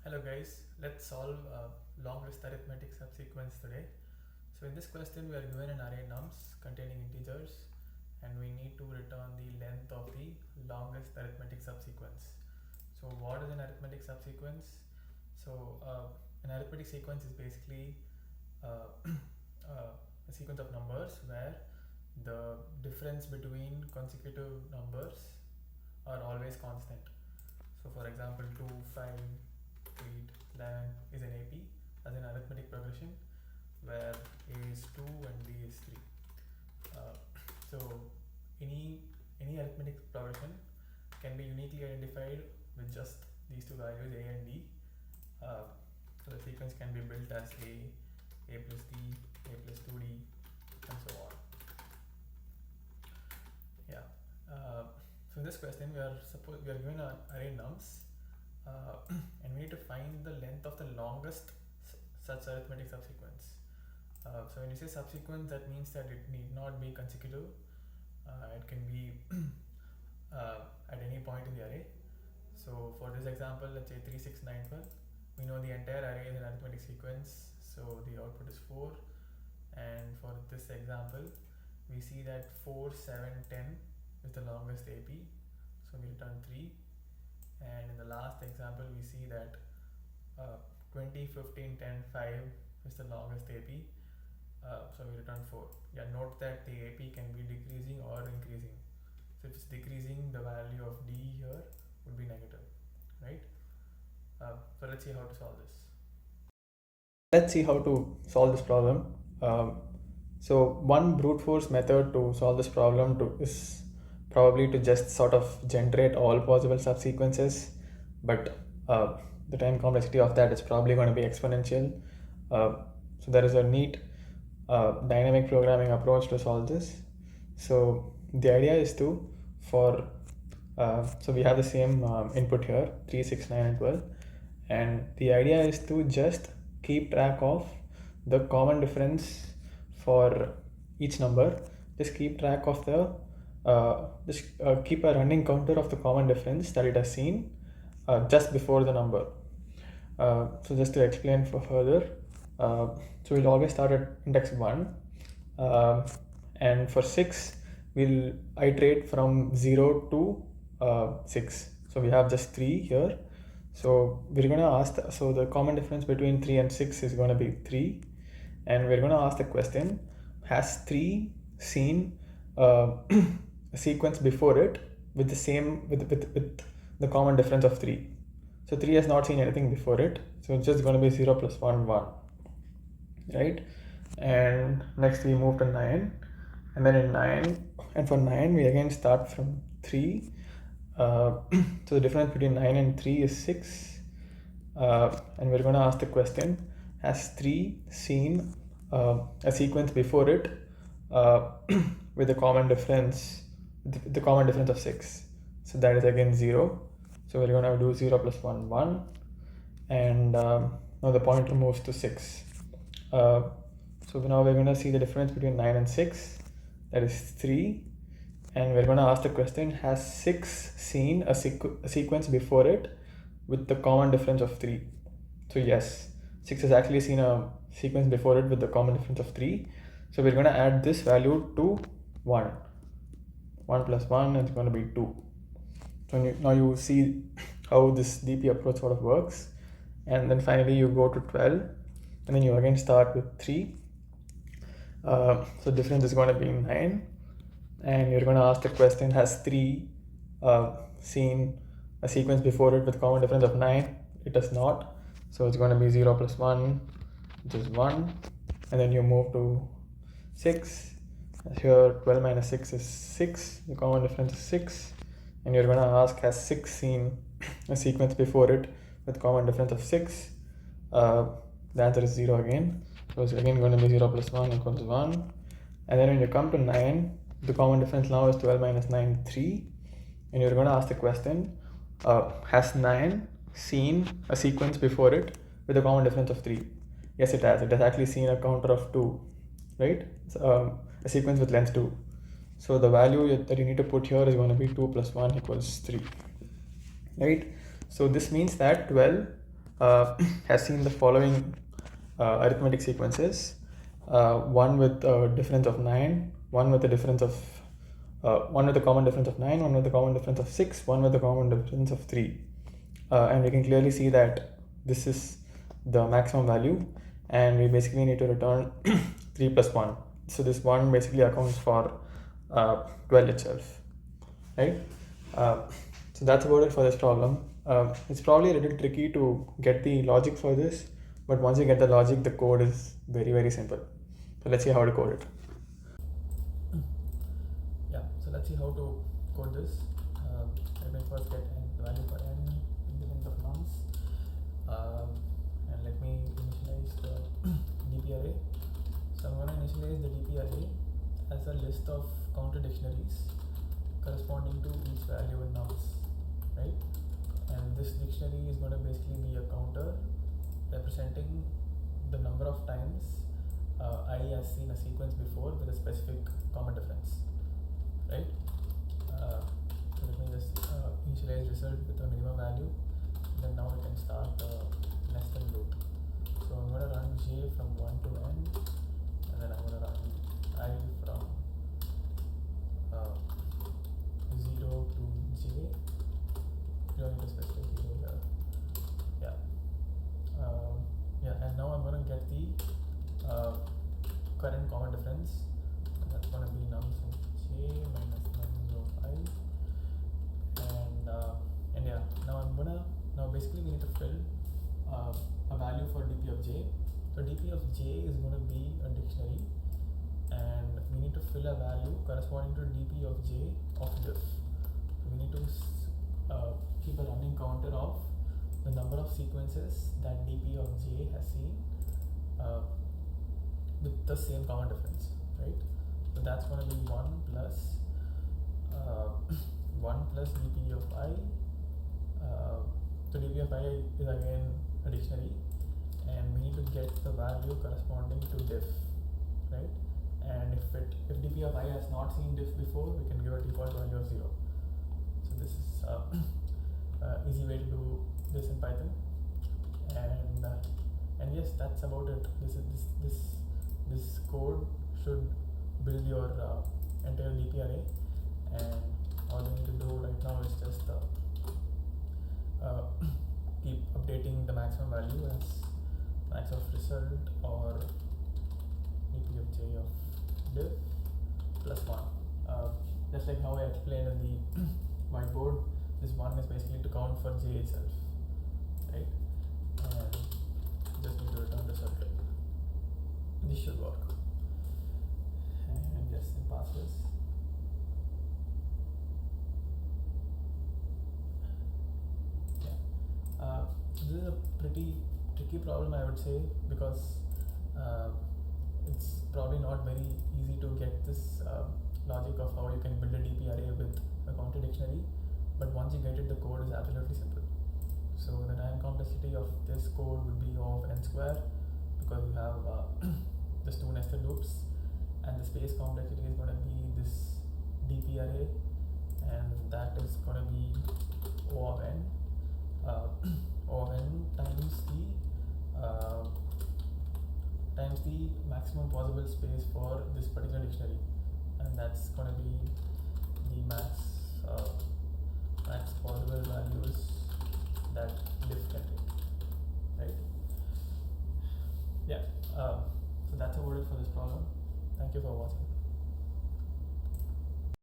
Hello guys, let's solve a long list arithmetic subsequence today. So in this question we are given an array nums containing integers and we need to return the length of the longest arithmetic subsequence. So what is an arithmetic subsequence? An arithmetic sequence is basically uh, a sequence of numbers where the difference between consecutive numbers are always constant. So for example 2, 5, 8, 11 is an AP as an arithmetic progression where A is 2 and B is 3. Uh, so any arithmetic progression can be uniquely identified with just these two values A and D. So the sequence can be built as A plus D, A plus 2D, and so on. Yeah. So in this question we are given an array nums and we need to find the length of the longest such arithmetic subsequence. So when you say subsequence, that means that it need not be consecutive. It can be at any point in the array. So for this example, let's say 3, 6, 9, 12. We know the entire array is an arithmetic sequence, so the output is 4. And for this example, we see that 4, 7, 10 is the longest AP, so we return 3. And in the last example, we see that 20, 15, 10, 5 is the longest AP, so we return 4. Yeah, note that the AP can be decreasing or increasing. So if it's decreasing, the value of D here would be negative, right? So let's see how to solve this. Let's see how to solve this problem. So one brute force method to solve this problem is probably to just sort of generate all possible subsequences, but the time complexity of that is probably going to be exponential. So there is a neat dynamic programming approach to solve this. So the idea is to so we have the same input here, 3, 6, 9 and 12, and the idea is to just keep track of the common difference for each number. Just keep track of the keep a running counter of the common difference that it has seen just before the number. So just to explain further, so we'll always start at index 1, and for 6 we'll iterate from 0 to 6. So we have just 3 here. So we're going to ask so the common difference between 3 and 6 is going to be 3, and we're going to ask the question, has 3 seen a sequence before it with the same with the common difference of 3? So 3 has not seen anything before it, so it's just going to be 0 plus 1 1, right? And next we move to 9, and then in 9, and for 9 we again start from 3. So the difference between 9 and 3 is 6, and we're going to ask the question, has 3 seen a sequence before it with the common difference of 6? So that is again 0. So we're going to do 0 plus 1 1, and now the pointer moves to 6. So now we're going to see the difference between 9 and 6, that is 3, and we're going to ask the question, has 6 seen a sequence before it with the common difference of 3? So yes, 6 has actually seen a sequence before it with the common difference of 3. So we're going to add this value to 1. 1 plus 1 is going to be 2. So now you see how this DP approach sort of works. And then finally you go to 12, and then you again start with 3. So difference is going to be 9, and you're going to ask the question, has 3 seen a sequence before it with common difference of 9? It does not, so it's going to be 0 plus 1, which is 1, and then you move to 6. Here 12 minus 6 is 6, the common difference is 6, and you're going to ask, has 6 seen a sequence before it with common difference of 6? The answer is 0 again, so it's again going to be 0 plus 1 equals 1. And then when you come to 9, the common difference now is 12 minus 9, 3, and you're going to ask the question, has 9 seen a sequence before it with a common difference of 3? Yes, it has. It has actually seen a counter of 2, right? A sequence with length 2. So the value that you need to put here is going to be 2 plus 1 equals 3, right? So this means that 12 has seen the following arithmetic sequences: one with a difference of 9, one with a difference of one with a common difference of 9, one with a common difference of 6, one with a common difference of 3. And we can clearly see that this is the maximum value, and we basically need to return 3 plus 1. So this 1 basically accounts for 12 itself, right? So that's about it for this problem. It's probably a little tricky to get the logic for this, but once you get the logic, the code is very, very simple. So let's see how to code it. Yeah, so let's see how to code this. Let me first get the value for n in the length of nums, and let me initialize the DP array. So I'm going to initialize the DP array as a list of counter dictionaries corresponding to each value in nums, right? And this dictionary is going to basically be a counter representing the number of times I has seen a sequence before with a specific common difference, right? So let me just initialize result with a minimum value. Then now we can start the nested loop. So I'm going to run j from 1 to n, and then I'm going to run I from 0 to j. You don't need to specify 0 here. Yeah, and now I'm going to get the current common difference, and that's going to be nums of j minus nums of I. And yeah, now basically we need to fill a value for dp of j. So dp of j is going to be a dictionary, and we need to fill a value corresponding to dp of j of diff. So we need to keep a running counter of the number of sequences that dp of j has seen with the same common difference, right? So that's going to be 1 plus 1 plus dp of I. So dp of I is again a dictionary, and we need to get the value corresponding to diff, right? And if dp of I has not seen diff before, we can give a default value of 0. So this is easy way to do this in Python, and yes, that's about it. This code should build your entire DP array, and all you need to do right now is just keep updating the maximum value as max of result or DP of j of diff plus 1. Just like how I explained in the whiteboard, this 1 is basically to count for j itself, right? And just need to return result. This should work. And yes, it passes. Yeah. This is a pretty tricky problem, I would say, because it's probably not very easy to get this logic of how you can build a DP array with a counter dictionary. But once you get it, the code is absolutely simple. So the time complexity of this code would be of n square, because you have just 2 nested loops, and the space complexity is going to be this DP array, and that is going to be O of n. O of n times the maximum possible space for this particular dictionary, and that's going to be the max possible values that diff can take, right? Yeah. So that's about it for this problem. Thank you for watching.